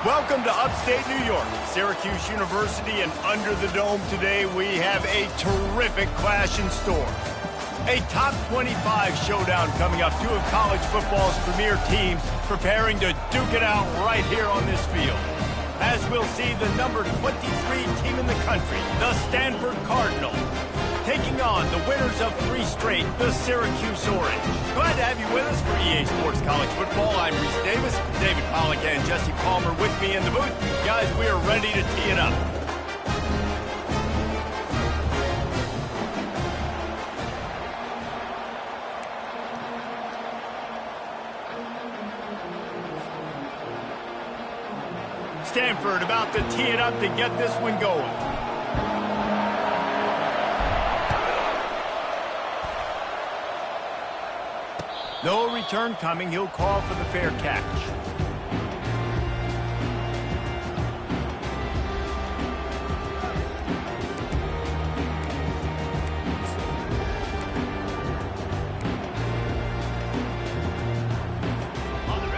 Welcome to upstate New York, Syracuse University, and under the dome today we have a terrific clash in store. A top 25 showdown coming up, two of college football's premier teams preparing to duke it out right here on this field. As we'll see the number 23 team in the country, the Stanford Cardinals, taking on the winners of 3 straight, the Syracuse Orange. Glad to have you with us for EA Sports College Football. I'm Reese Davis, David Pollack and Jesse Palmer with me in the booth. Guys, we are ready to tee it up. Stanford about to tee it up to get this one going. No return coming. He'll call for the fair catch.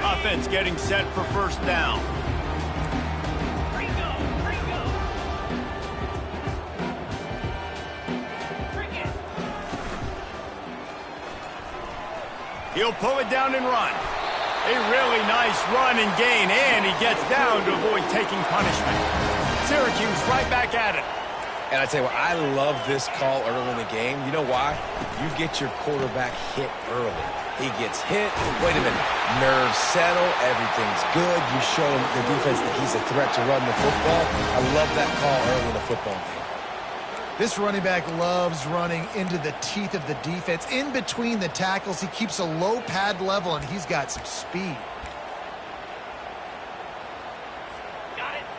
Offense getting set for first down. He'll pull it down and run. A really nice run and gain, and he gets down to avoid taking punishment. Syracuse right back at it. And I tell you what, I love this call early in the game. You know why? You get your quarterback hit early. He gets hit. Wait a minute. Nerves settle. Everything's good. You show him the defense that he's a threat to run the football. I love that call early in the football game. This running back loves running into the teeth of the defense. In between the tackles, he keeps a low pad level, and he's got some speed.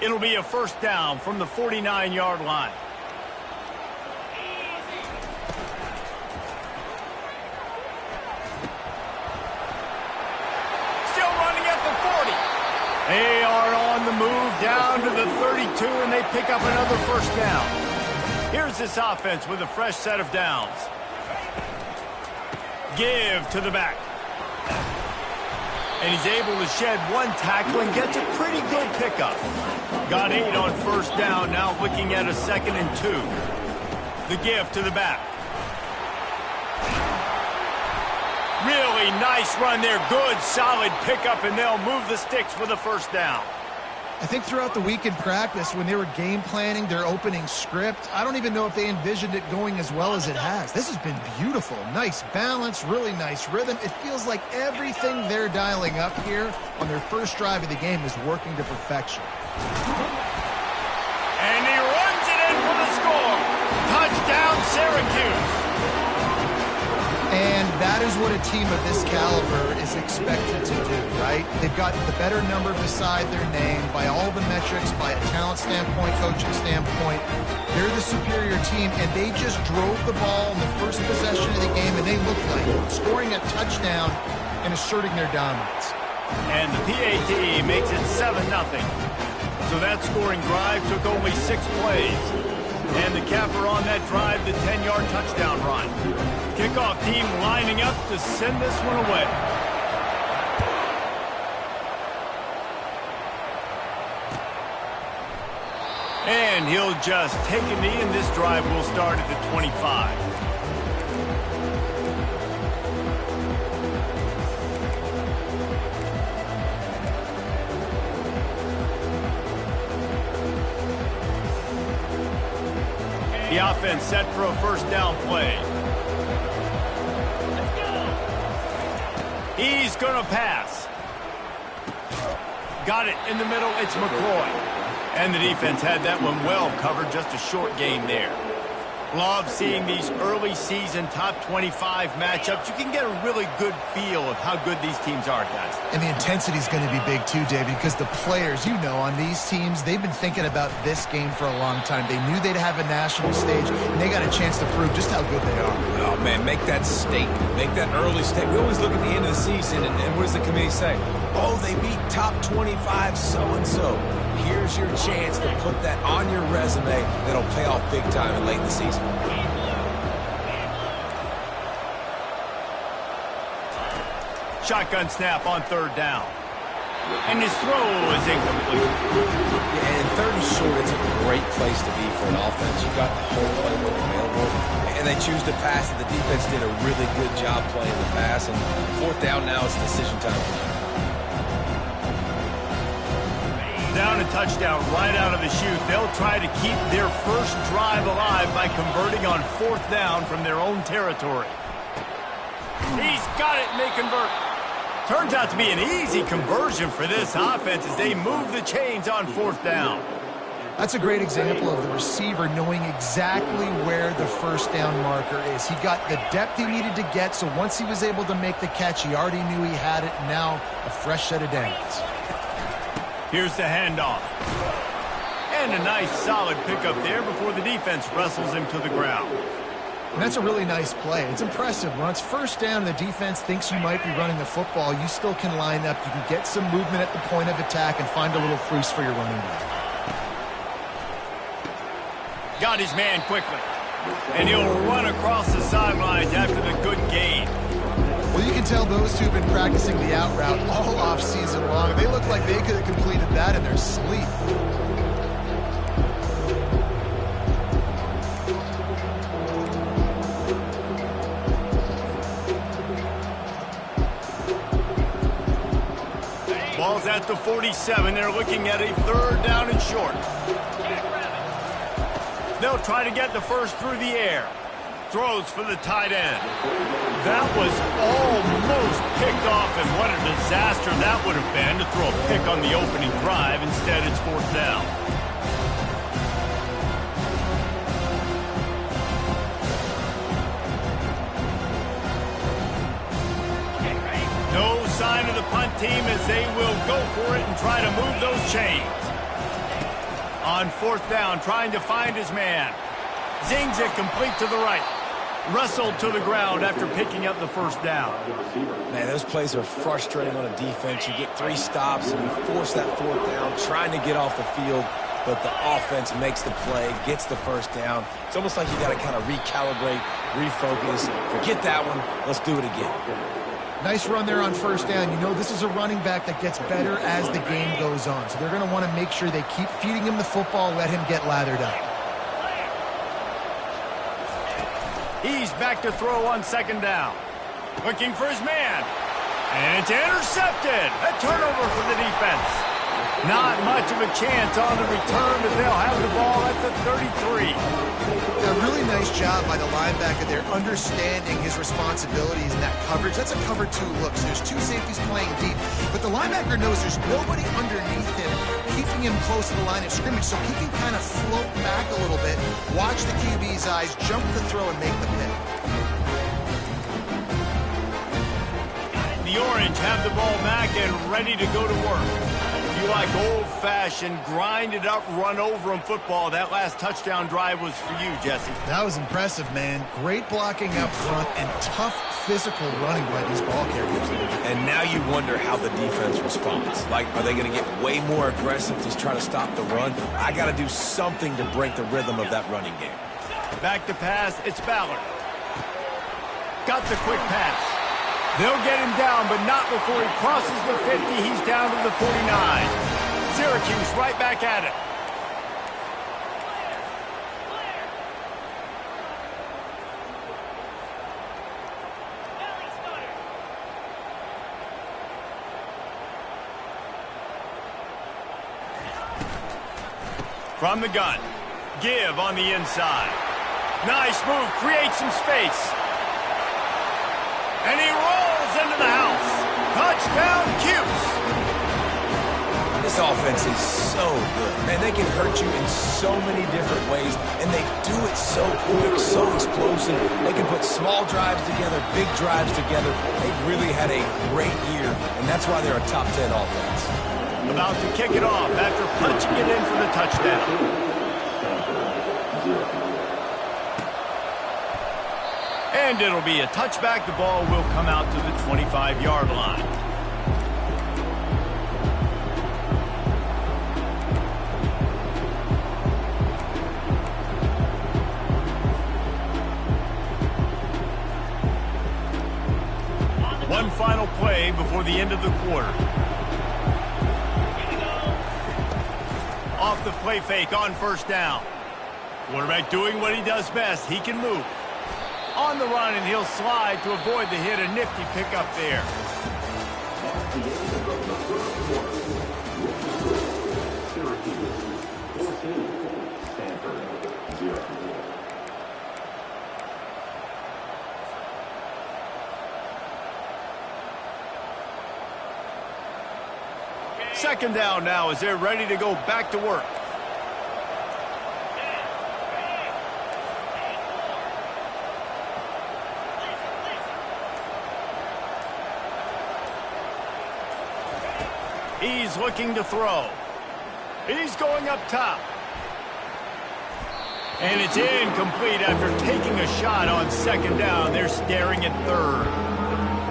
It'll be a first down from the 49-yard line. Still running at the 40. They are on the move down to the 32, and they pick up another first down. Here's this offense with a fresh set of downs. Give to the back. And he's able to shed one tackle and gets a pretty good pickup. Got 8 on first down, now looking at a 2nd and 2. The give to the back. Really nice run there. Good, solid pickup, and they'll move the sticks with a first down. I think throughout the week in practice, when they were game planning their opening script, I don't even know if they envisioned it going as well as it has. This has been beautiful. Nice balance, really nice rhythm. It feels like everything they're dialing up here on their first drive of the game is working to perfection. And he runs it in for the score. Touchdown, Syracuse. And that is what a team of this caliber is expected to do, right? They've got the better number beside their name by all the metrics, by a talent standpoint, coaching standpoint. They're the superior team, and they just drove the ball in the first possession of the game, and they looked like it, scoring a touchdown and asserting their dominance. And the PAT makes it 7-0. So that scoring drive took only 6 plays. And the capper on that drive, the 10-yard touchdown run. Kickoff team lining up to send this one away. And he'll just take a knee, and this drive will start at the 25. The offense set for a first down play. He's going to pass. Got it in the middle. It's McCoy. And the defense had that one well covered. Just a short gain there. Love seeing these early season top 25 matchups. You can get a really good feel of how good these teams are, guys. And the intensity is going to be big too, David, because the players, you know, on these teams, they've been thinking about this game for a long time. They knew they'd have a national stage, and they got a chance to prove just how good they are. Oh, man, make that statement. Make that early statement. We always look at the end of the season, and what does the committee say? Oh, they beat top 25 so-and-so. Here's your chance to put that on your resume that'll pay off big time and late in the season. Shotgun snap on third down. And his throw is incomplete. Yeah, and third and short, it's a great place to be for an offense. You've got the whole playbook available, and they choose to pass, and the defense did a really good job playing the pass. And fourth down now, it's decision time. Down a touchdown right out of the chute. They'll try to keep their first drive alive by converting on fourth down from their own territory. He's got it, and they convert. Turns out to be an easy conversion for this offense as they move the chains on fourth down. That's a great example of the receiver knowing exactly where the first down marker is. He got the depth he needed to get, so once he was able to make the catch, he already knew he had it. Now a fresh set of downs. Here's the handoff. And a nice solid pickup there before the defense wrestles him to the ground. And that's a really nice play. It's impressive. When it's first down and the defense thinks you might be running the football, you still can line up. You can get some movement at the point of attack and find a little crease for your running back. Got his man quickly. And he'll run across the sidelines after the good gain. Well, you can tell those two have been practicing the out route all off season long. They look like they could have completed that in their sleep. Ball's at the 47. They're looking at a third down and short. They'll try to get the first through the air. Throws for the tight end. That was almost picked off, and what a disaster that would have been to throw a pick on the opening drive. Instead, it's fourth down. No sign of the punt team as they will go for it and try to move those chains. On fourth down, trying to find his man. Zings it complete to the right. Wrestled to the ground after picking up the first down. Man, those plays are frustrating on a defense. You get 3 stops and you force that fourth down, trying to get off the field, but the offense makes the play, gets the first down. It's almost like you got to kind of recalibrate, refocus. Forget that one. Let's do it again. Nice run there on first down. You know this is a running back that gets better as the game goes on. So they're going to want to make sure they keep feeding him the football, let him get lathered up. He's back to throw on second down. Looking for his man. And it's intercepted. A turnover for the defense. Not much of a chance on the return, but they'll have the ball at the 33. A really nice job by the linebacker there, understanding his responsibilities in that coverage. That's a cover 2 look. So there's 2 safeties playing deep, but the linebacker knows there's nobody underneath him, keeping him close to the line of scrimmage, so he can kind of float back a little bit, watch the QB's eyes, jump the throw, and make the pick. The Orange have the ball back and ready to go to work. You like old-fashioned, grind-it-up, run-over-'em football. That last touchdown drive was for you, Jesse. That was impressive, man. Great blocking up front and tough physical running by these ball carriers. And now you wonder how the defense responds. Like, are they going to get way more aggressive to try to stop the run? I got to do something to break the rhythm of that running game. Back to pass, it's Ballard. Got the quick pass. They'll get him down, but not before he crosses the 50. He's down to the 49. Syracuse right back at it. From the gun. Give on the inside. Nice move. Creates some space. And he rolls into the house. Touchdown, Cuse. This offense is so good. Man, they can hurt you in so many different ways, and they do it so quick, so explosive. They can put small drives together, big drives together. They've really had a great year, and that's why they're a top 10 offense. About to kick it off after punching it in for the touchdown. And it'll be a touchback. The ball will come out to the 25-yard line. One final play before the end of the quarter. Off the play fake on first down. Quarterback doing what he does best. He can move. On the run, and he'll slide to avoid the hit. A nifty pickup there. Second down now as they're ready to go back to work. He's looking to throw. He's going up top. And it's incomplete after taking a shot on second down. They're staring at third.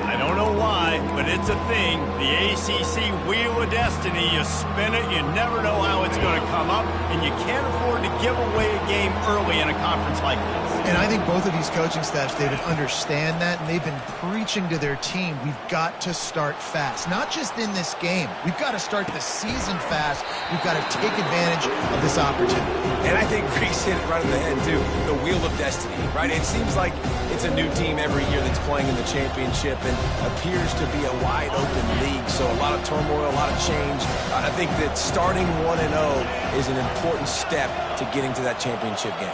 I don't know why, but it's a thing. The ACC Wheel of Destiny, you spin it, you never know how it's going to come up, and you can't afford to give away a game early in a conference like this. And I think both of these coaching staffs, David, understand that, and they've been preaching to their team, we've got to start fast. Not just in this game. We've got to start the season fast. We've got to take advantage of this opportunity. And I think Reese hit it right on the head, too. The Wheel of Destiny, right? It seems like it's a new team every year that's playing in the championship and appears to be a wide-open league. So a lot of turmoil, a lot of change. I think that starting 1-0 is an important step to getting to that championship game.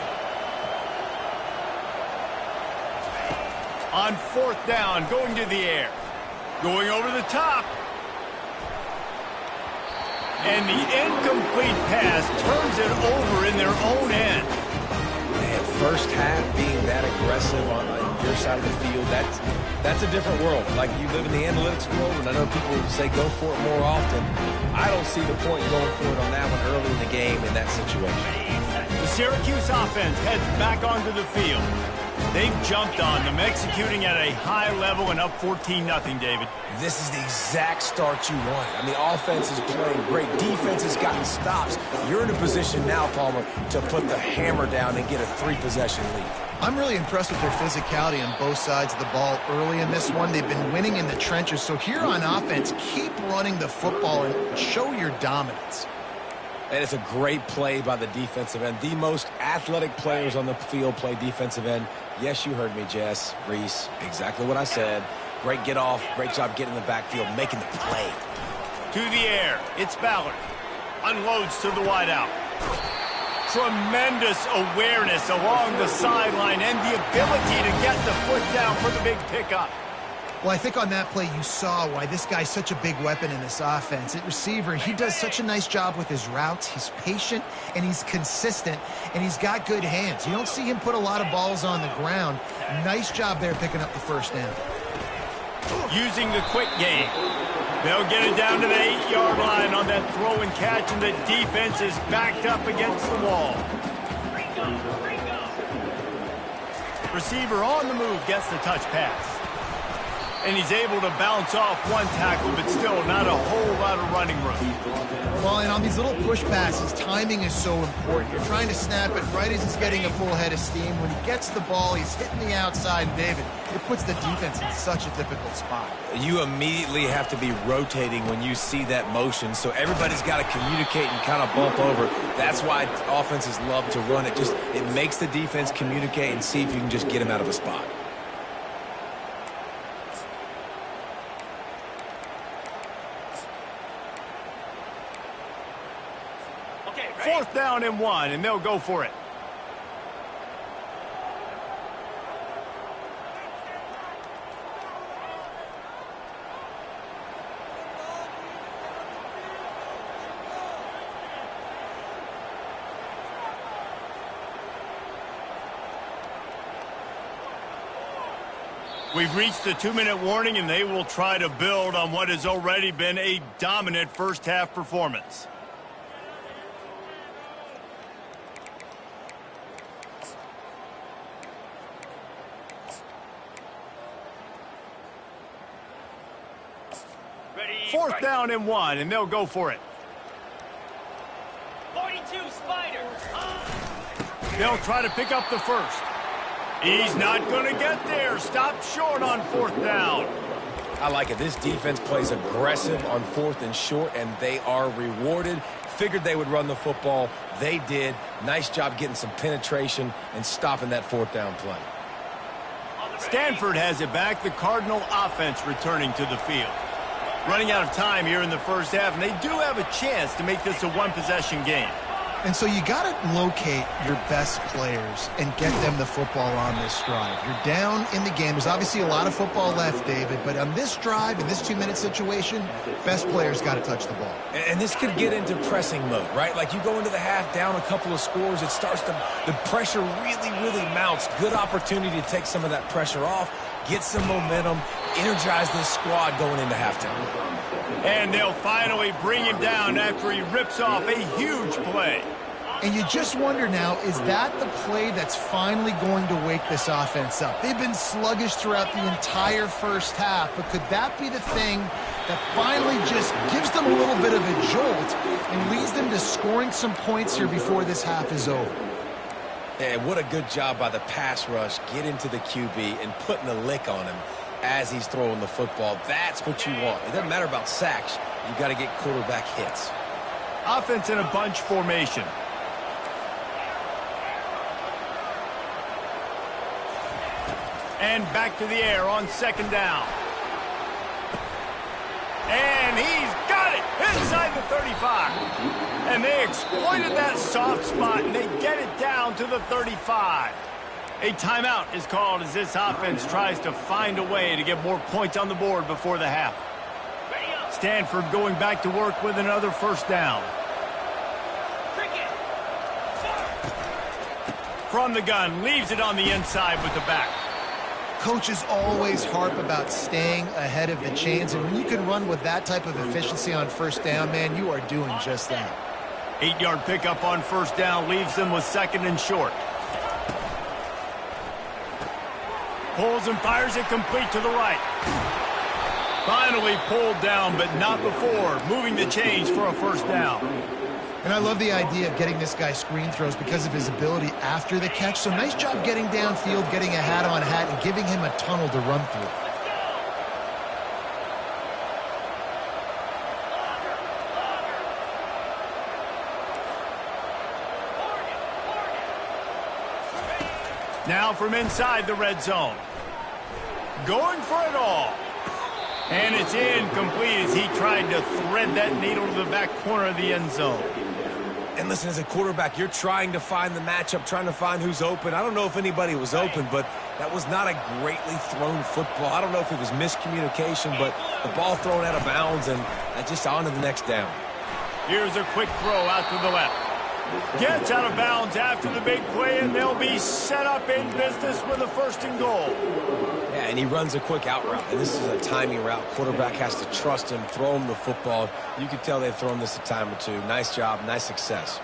On fourth down, going to the air. Going over the top. And the incomplete pass turns it over in their own end. Man, first half being that aggressive on your side of the field, that's a different world. Like, you live in the analytics world, and I know people say go for it more often. I don't see the point going for it on that one early in the game in that situation. The Syracuse offense heads back onto the field. They've jumped on them, executing at a high level and up 14-0, David. This is the exact start you wanted. I mean, offense is playing great. Defense has gotten stops. You're in a position now, Palmer, to put the hammer down and get a 3-possession lead. I'm really impressed with their physicality on both sides of the ball early in this one. They've been winning in the trenches. So here on offense, keep running the football and show your dominance. And it's a great play by the defensive end. The most athletic players on the field play defensive end. Yes, you heard me, Jess, Reese. Exactly what I said. Great get off. Great job getting in the backfield, making the play. To the air. It's Ballard. Unloads to the wideout. Tremendous awareness along the sideline and the ability to get the foot down for the big pickup. Well, I think on that play you saw why this guy's such a big weapon in this offense. At receiver, he does such a nice job with his routes. He's patient, and he's consistent, and he's got good hands. You don't see him put a lot of balls on the ground. Nice job there picking up the first down. Using the quick game. They'll get it down to the 8-yard line on that throw and catch, and the defense is backed up against the wall. Receiver on the move gets the touch pass. And he's able to bounce off one tackle, but still not a whole lot of running room. Well, and on these little push passes, timing is so important. You're trying to snap it right as he's getting a full head of steam. When he gets the ball, he's hitting the outside, and David, it puts the defense in such a difficult spot. You immediately have to be rotating when you see that motion, so everybody's got to communicate and kind of bump over. That's why offenses love to run it. It makes the defense communicate and see if you can just get him out of a spot. Fourth down and 1, and they'll go for it. We've reached the 2-minute warning, and they will try to build on what has already been a dominant first-half performance. Fourth down and 1, and they'll go for it. 42 Spider. They'll try to pick up the first. He's not going to get there. Stopped short on fourth down. I like it. This defense plays aggressive on 4th and short, and they are rewarded. figured they would run the football. They did. Nice job getting some penetration and stopping that fourth down play. Stanford has it back. The Cardinal offense returning to the field. Running out of time here in the first half, and they do have a chance to make this a one-possession game. And so you got to locate your best players and get them the football on this drive. You're down in the game. There's obviously a lot of football left, David, but on this drive, in this 2-minute situation, best players got to touch the ball. And this could get into pressing mode, right? Like you go into the half down a couple of scores, it starts to, the pressure really, really mounts. Good opportunity to take some of that pressure off, get some momentum, energize this squad going into halftime. And they'll finally bring him down after he rips off a huge play. And you just wonder now, is that the play that's finally going to wake this offense up? They've been sluggish throughout the entire first half, but could that be the thing that finally just gives them a little bit of a jolt and leads them to scoring some points here before this half is over? And what a good job by the pass rush, get into the QB and putting a lick on him as he's throwing the football. That's what you want. It doesn't matter about sacks. You got to get quarterback hits. Offense in a bunch formation. And back to the air on second down. And he's got it inside the 35. And they exploited that soft spot, and they get it down to the 35. A timeout is called as this offense tries to find a way to get more points on the board before the half. Stanford going back to work with another first down. From the gun, leaves it on the inside with the back. Coaches always harp about staying ahead of the chains, and when you can run with that type of efficiency on first down, man, you are doing just that. 8-yard pickup on first down leaves them with second and short. Pulls and fires it complete to the right. Finally pulled down, but not before moving the chains for a first down. And I love the idea of getting this guy screen throws because of his ability after the catch. So nice job getting downfield, getting a hat-on-hat, and giving him a tunnel to run through. Now from inside the red zone. Going for it all. And it's incomplete as he tried to thread that needle to the back corner of the end zone. And listen, as a quarterback, you're trying to find the matchup, trying to find who's open. I don't know if anybody was open, but that was not a greatly thrown football. I don't know if it was miscommunication, but the ball thrown out of bounds and just on to the next down. Here's a quick throw out to the left. Gets out of bounds after the big play, and they'll be set up in business with a first and goal. Yeah, and he runs a quick out route, and this is a timing route. Quarterback has to trust him, throw him the football. You can tell they've thrown this a time or two. Nice job, nice success.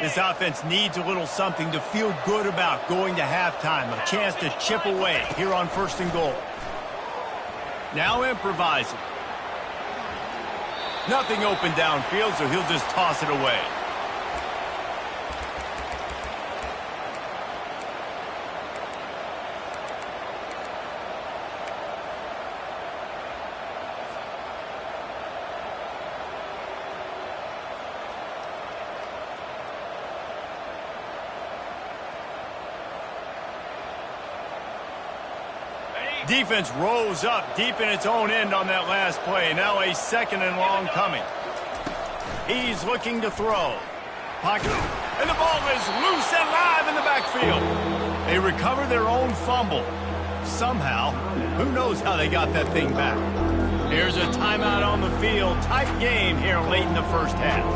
This offense needs a little something to feel good about going to halftime. A chance to chip away here on first and goal. Now improvising. Nothing open downfield, so he'll just toss it away. Defense rose up deep in its own end on that last play. Now a second and long coming. He's looking to throw. Pocket, and the ball is loose and live in the backfield. They recover their own fumble. Somehow, who knows how they got that thing back. Here's a timeout on the field. Tight game here late in the first half.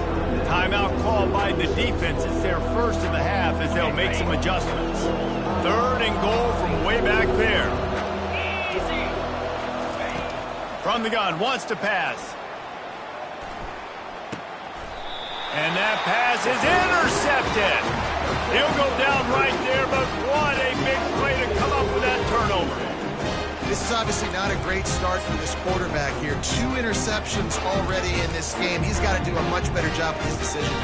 Timeout called by the defense. It's their first of the half as they'll make some adjustments. Third and goal from way back there. From the gun, wants to pass. And that pass is intercepted. He'll go down right there, but what a big play to come up with that turnover. This is obviously not a great start for this quarterback here. 2 interceptions already in this game. He's got to do a much better job with his decision.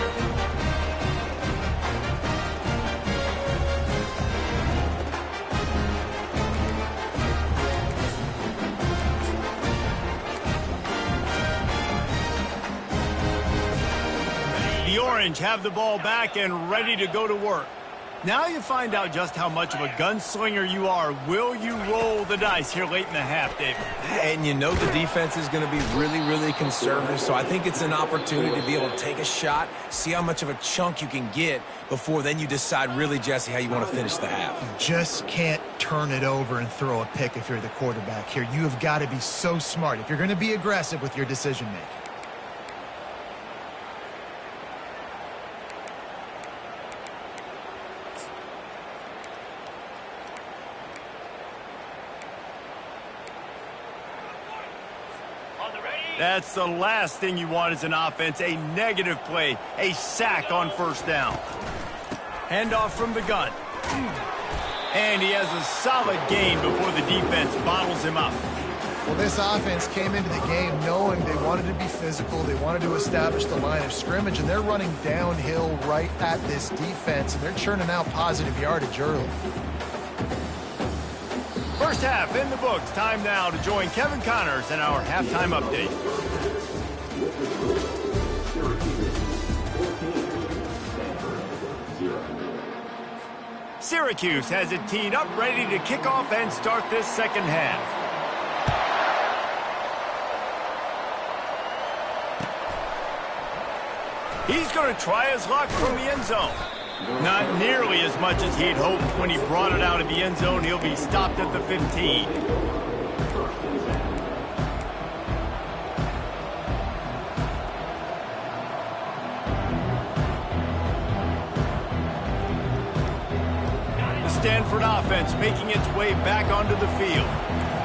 Orange have the ball back and ready to go to work. Now you find out just how much of a gunslinger you are. Will you roll the dice here late in the half, David? And you know the defense is going to be really, really conservative, so I think it's an opportunity to be able to take a shot, see how much of a chunk you can get before then you decide really, Jesse, how you want to finish the half. You just can't turn it over and throw a pick if you're the quarterback here. You have got to be so smart if you're going to be aggressive with your decision-making. That's the last thing you want as an offense, a negative play, a sack on first down. Handoff from the gun. And he has a solid gain before the defense bottles him up. Well, this offense came into the game knowing they wanted to be physical, they wanted to establish the line of scrimmage, and they're running downhill right at this defense, and they're churning out positive yardage early. First half in the books. Time now to join Kevin Connors in our halftime update. Syracuse has it teed up, ready to kick off and start this second half. He's going to try his luck from the end zone. Not nearly as much as he'd hoped when he brought it out of the end zone. He'll be stopped at the 15. The Stanford offense making its way back onto the field.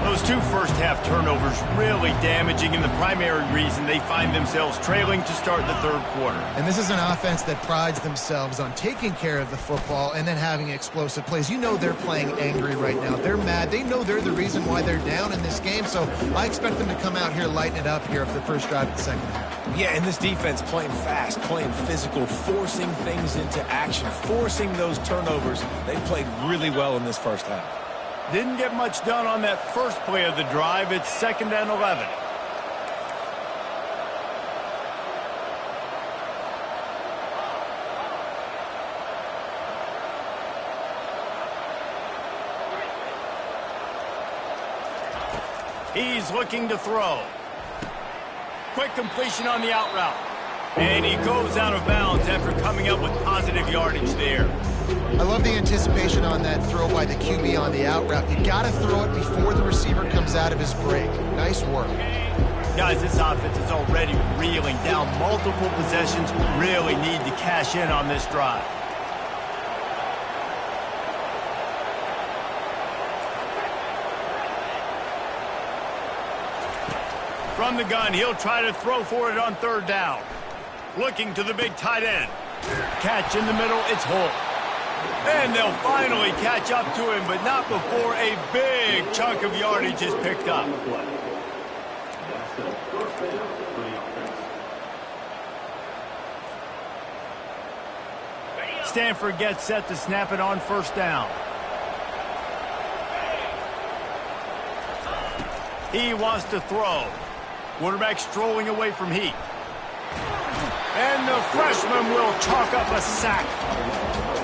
Those two first-half turnovers really damaging, and the primary reason they find themselves trailing to start the third quarter. And this is an offense that prides themselves on taking care of the football and then having explosive plays. You know they're playing angry right now. They're mad. They know they're the reason why they're down in this game, so I expect them to come out here, lighten it up here for the first drive of the second half. Yeah, and this defense playing fast, playing physical, forcing things into action, forcing those turnovers. They played really well in this first half. Didn't get much done on that first play of the drive. It's 2nd and 11. He's looking to throw. Quick completion on the out route. And he goes out of bounds after coming up with positive yardage there. I love the anticipation on that throw by the QB on the out route. You got to throw it before the receiver comes out of his break. Nice work. Guys, this offense is already reeling down multiple possessions. Really need to cash in on this drive. From the gun, he'll try to throw for it on third down. Looking to the big tight end. Catch in the middle, it's Holt. And they'll finally catch up to him, but not before a big chunk of yardage is picked up. Stanford gets set to snap it on first down. He wants to throw. Quarterback strolling away from Heat. And the freshman will chalk up a sack.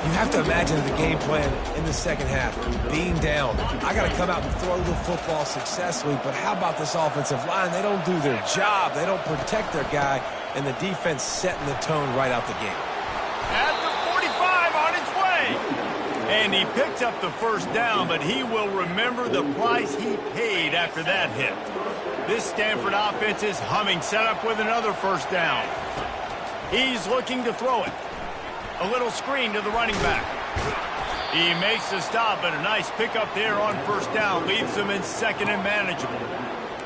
You have to imagine the game plan in the second half. Being down, I got to come out and throw the football successfully, but how about this offensive line? They don't do their job. They don't protect their guy, and the defense setting the tone right out the gate. At the 45 on its way. And he picked up the first down, but he will remember the price he paid after that hit. This Stanford offense is humming, set up with another first down. He's looking to throw it. A little screen to the running back. He makes the stop, and a nice pickup there on first down. Leaves him in second and manageable.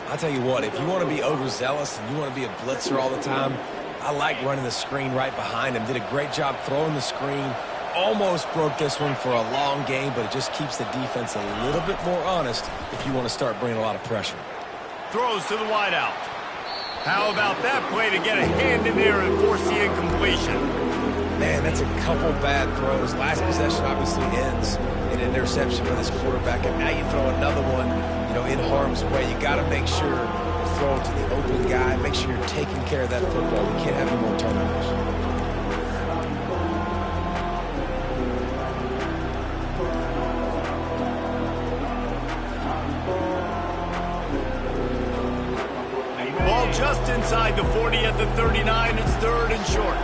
I'll tell you what, if you want to be overzealous and you want to be a blitzer all the time, I like running the screen right behind him. Did a great job throwing the screen. Almost broke this one for a long game, but it just keeps the defense a little bit more honest if you want to start bringing a lot of pressure. Throws to the wideout. How about that play to get a hand in there and force the incompletion? Man, that's a couple bad throws. Last possession obviously ends in an interception for this quarterback, and now you throw another one, in harm's way. You got to make sure you throw it to the open guy. Make sure you're taking care of that football. You can't have any more turnovers. just inside the 40 at the 39. It's third and short.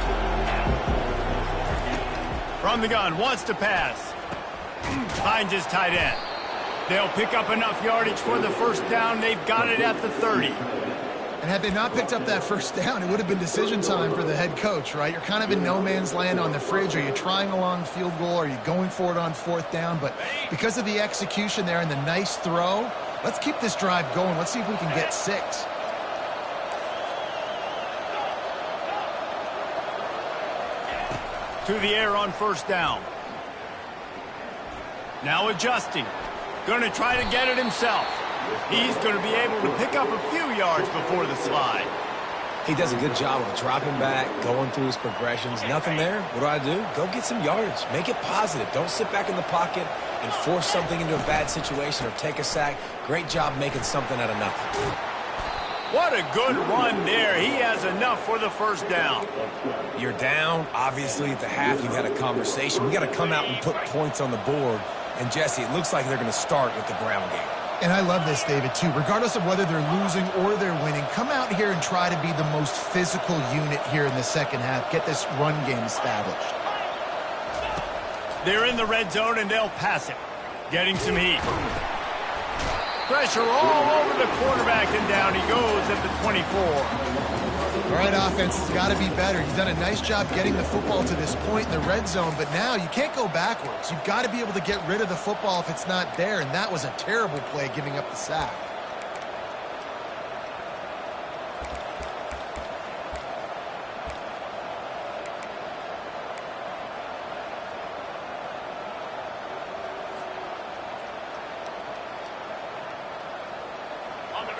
From the gun, wants to pass. Finds his tight end. They'll pick up enough yardage for the first down. They've got it at the 30. And had they not picked up that first down, it would have been decision time for the head coach, right? You're kind of in no man's land on the fridge. Are you trying a long field goal? Are you going for it on fourth down? But because of the execution there and the nice throw, let's keep this drive going. Let's see if we can get 6. To the air on first down. Now adjusting. Going to try to get it himself. He's going to be able to pick up a few yards before the slide. He does a good job of dropping back, going through his progressions. Nothing there. What do? Go get some yardage. Make it positive. Don't sit back in the pocket and force something into a bad situation or take a sack. Great job making something out of nothing. What a good run there. He has enough for the first down. You're down. Obviously, at the half, you had a conversation. We got to come out and put points on the board. And, Jesse, it looks like they're going to start with the ground game. And I love this, David, too. Regardless of whether they're losing or they're winning, come out here and try to be the most physical unit here in the second half. Get this run game established. They're in the red zone, and they'll pass it. Getting some heat. Pressure all over the quarterback, and down he goes at the 24. All right, offense has got to be better. You've done a nice job getting the football to this point in the red zone, but now you can't go backwards. You've got to be able to get rid of the football if it's not there, and that was a terrible play giving up the sack.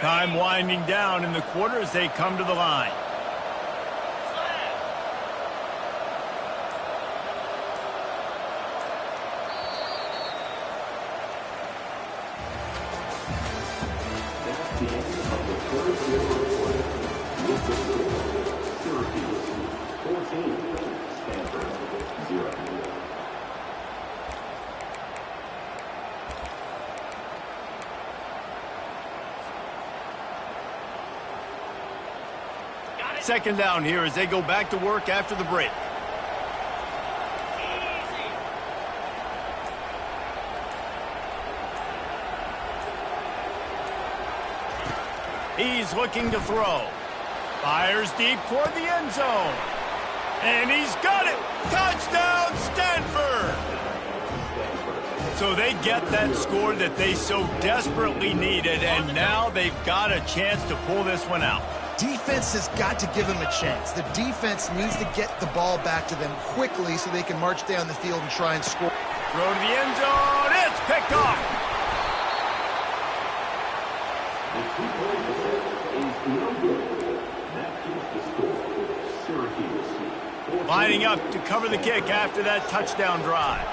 Time winding down in the quarter as they come to the line. Second down here as they go back to work after the break. He's looking to throw. Fires deep toward the end zone. And he's got it. Touchdown, Stanford! So they get that score that they so desperately needed, and now they've got a chance to pull this one out. Defense has got to give them a chance. The defense needs to get the ball back to them quickly so they can march down the field and try and score. Throw to the end zone. It's picked off. Lining up to cover the kick after that touchdown drive.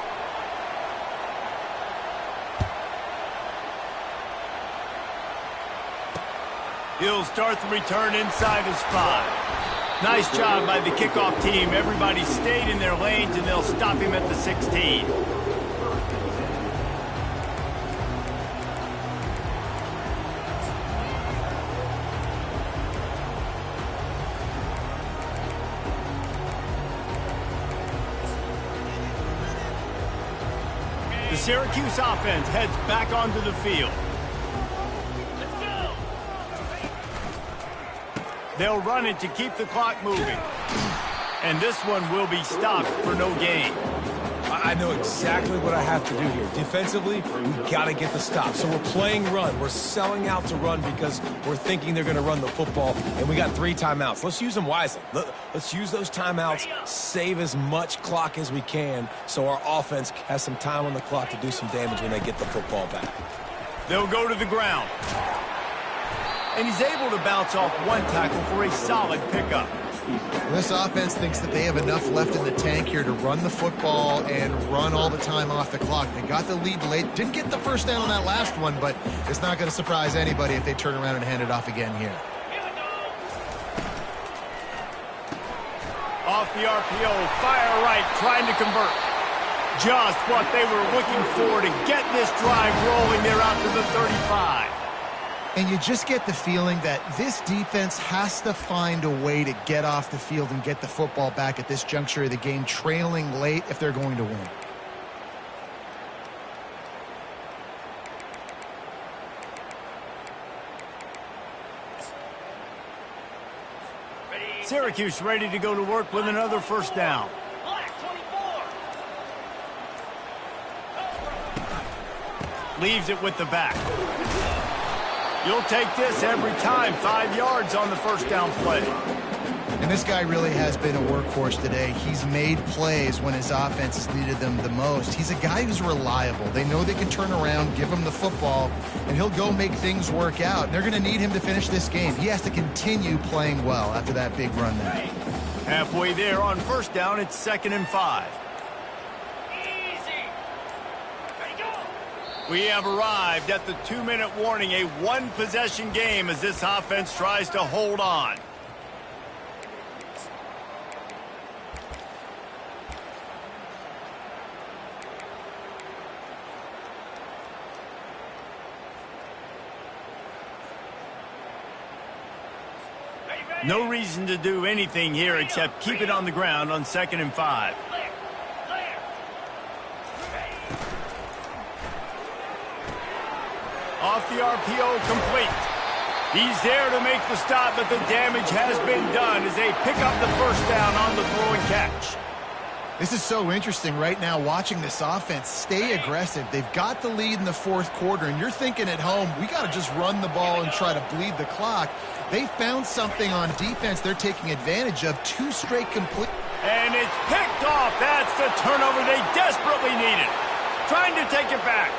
He'll start the return inside his 5. Nice job by the kickoff team. Everybody stayed in their lanes, and they'll stop him at the 16. The Syracuse offense heads back onto the field. They'll run it to keep the clock moving. And this one will be stopped for no gain. I know exactly what I have to do here. Defensively, we got to get the stop. So we're playing run. We're selling out to run because we're thinking they're going to run the football, and we got 3 timeouts. Let's use them wisely. Let's use those timeouts, save as much clock as we can so our offense has some time on the clock to do some damage when they get the football back. They'll go to the ground. And he's able to bounce off one tackle for a solid pickup. This offense thinks that they have enough left in the tank here to run the football and run all the time off the clock. They got the lead late. Didn't get the first down on that last one, but it's not going to surprise anybody if they turn around and hand it off again here. Off the RPO, fire right, trying to convert. Just what they were looking for to get this drive rolling there out to the 35. And you just get the feeling that this defense has to find a way to get off the field and get the football back at this juncture of the game, trailing late if they're going to win. Syracuse ready to go to work with another first down. Leaves it with the back. You'll take this every time. 5 yards on the first down play. And this guy really has been a workhorse today. He's made plays when his offense has needed them the most. He's a guy who's reliable. They know they can turn around, give him the football, and he'll go make things work out. And they're going to need him to finish this game. He has to continue playing well after that big run there. Halfway there on first down, it's 2nd and 5. We have arrived at the 2-minute warning, a one-possession game as this offense tries to hold on. No reason to do anything here except keep it on the ground on 2nd and 5. Off the RPO, complete. He's there to make the stop, but the damage has been done as they pick up the first down on the throw and catch. This is so interesting right now, watching this offense stay aggressive. They've got the lead in the fourth quarter, and you're thinking at home, we got to just run the ball and try to bleed the clock. They found something on defense they're taking advantage of. 2 straight complete. And it's picked off. That's the turnover they desperately needed. Trying to take it back.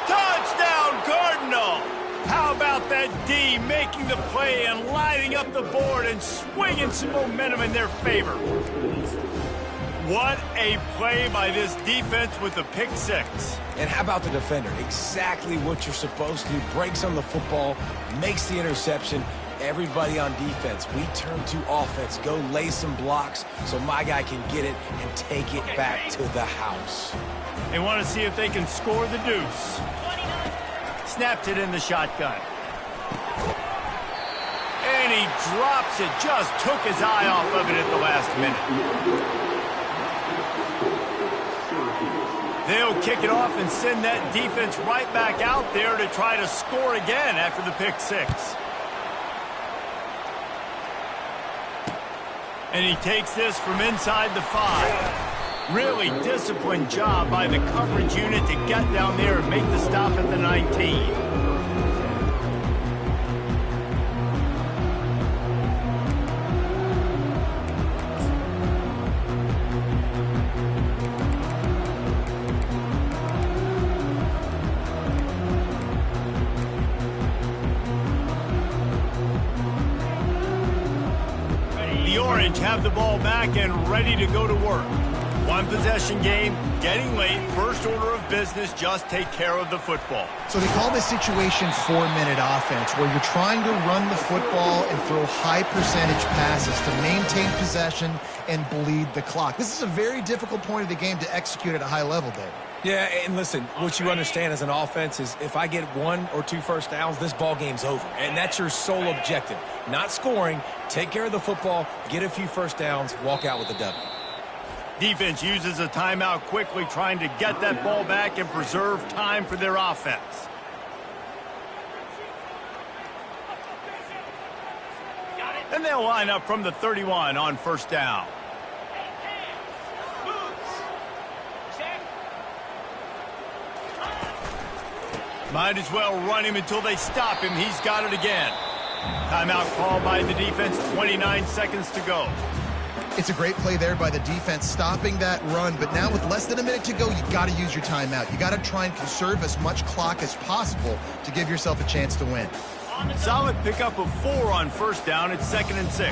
Touchdown, Cardinal! How about that D making the play and lighting up the board and swinging some momentum in their favor? What a play by this defense with the pick 6. And how about the defender? Exactly what you're supposed to do. Breaks on the football, makes the interception. Everybody on defense, we turn to offense. Go lay some blocks so my guy can get it and take it back to the house. They want to see if they can score the deuce. Snapped it in the shotgun. And he drops it. Just took his eye off of it at the last minute. They'll kick it off and send that defense right back out there to try to score again after the pick 6. And he takes this from inside the 5. Really disciplined job by the coverage unit to get down there and make the stop at the 19. The Orange have the ball back and ready to go to work. One possession game, getting late, first order of business, just take care of the football. So they call this situation 4-minute offense, where you're trying to run the football and throw high percentage passes to maintain possession and bleed the clock. This is a very difficult point of the game to execute at a high level, Dave. Yeah, and listen, what you understand as an offense is if I get 1 or 2 first downs, this ball game's over. And that's your sole objective. Not scoring, take care of the football, get a few first downs, walk out with a W. Defense uses a timeout quickly, trying to get that ball back and preserve time for their offense. And they'll line up from the 31 on first down. Might as well run him until they stop him. He's got it again. Timeout called by the defense, 29 seconds to go. It's a great play there by the defense, stopping that run. But now with less than a minute to go, you've got to use your timeout. You got to try and conserve as much clock as possible to give yourself a chance to win. Solid pickup of 4 on first down. It's 2nd and 6.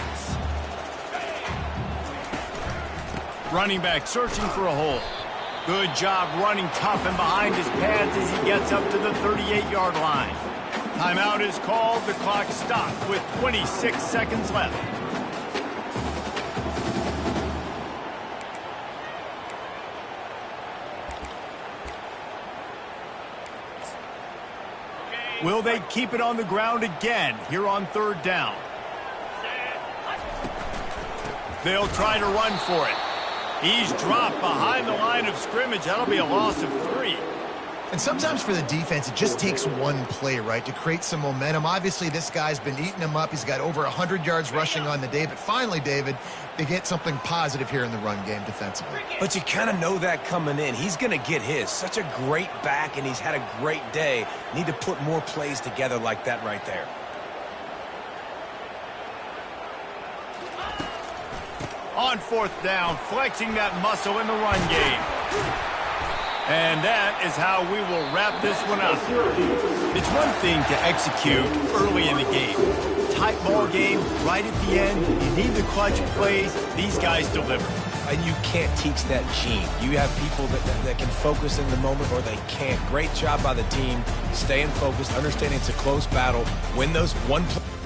Running back searching for a hole. Good job running tough and behind his pads as he gets up to the 38-yard line. Timeout is called. The clock stopped with 26 seconds left. Will they keep it on the ground again here on third down? They'll try to run for it. He's dropped behind the line of scrimmage. That'll be a loss of 3. And sometimes for the defense, it just takes one play, right, to create some momentum. Obviously, this guy's been eating him up. He's got over 100 yards rushing on the day. But finally, David, they get something positive here in the run game defensively. But you kind of know that coming in. He's going to get his. Such a great back, and he's had a great day. Need to put more plays together like that right there. On fourth down, flexing that muscle in the run game. And that is how we will wrap this one up. It's one thing to execute early in the game. Tight ball game, right at the end. You need the clutch plays. These guys deliver. And you can't teach that gene. You have people that can focus in the moment or they can't. Great job by the team, staying focused, understanding it's a close battle. Win those one play.